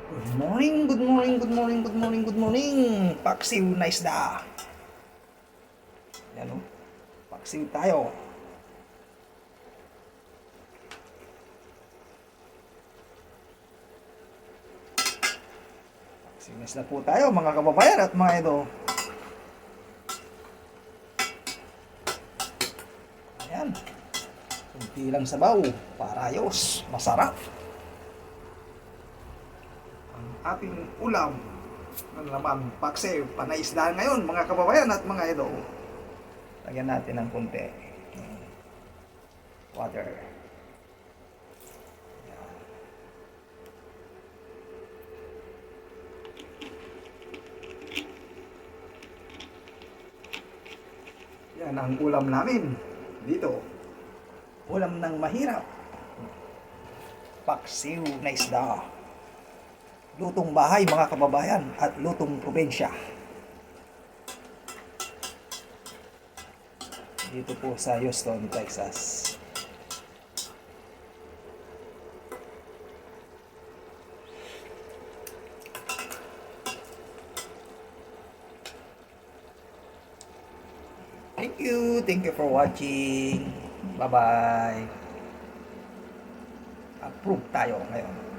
Good morning, good morning, good morning, good morning, good morning. Paksiw na isda. Yan o. Paksiw tayo. Paksiw na isda po tayo mga kababayan at mga edo. Ayan. Kunti lang sabaw. Parayos. Masarap. Ang ating ulam. Ano naman, paksiw. Panay isda ngayon mga kababayan at mga edo. Lagyan natin ng kunti. Water. Yan ang ulam namin dito. Ulam ng mahirap. Paksiw na isda. Lutong bahay mga kababayan at lutong probinsya. Dito po sa Houston, Texas. Thank you for watching. Bye-bye. Approve tayo ngayon.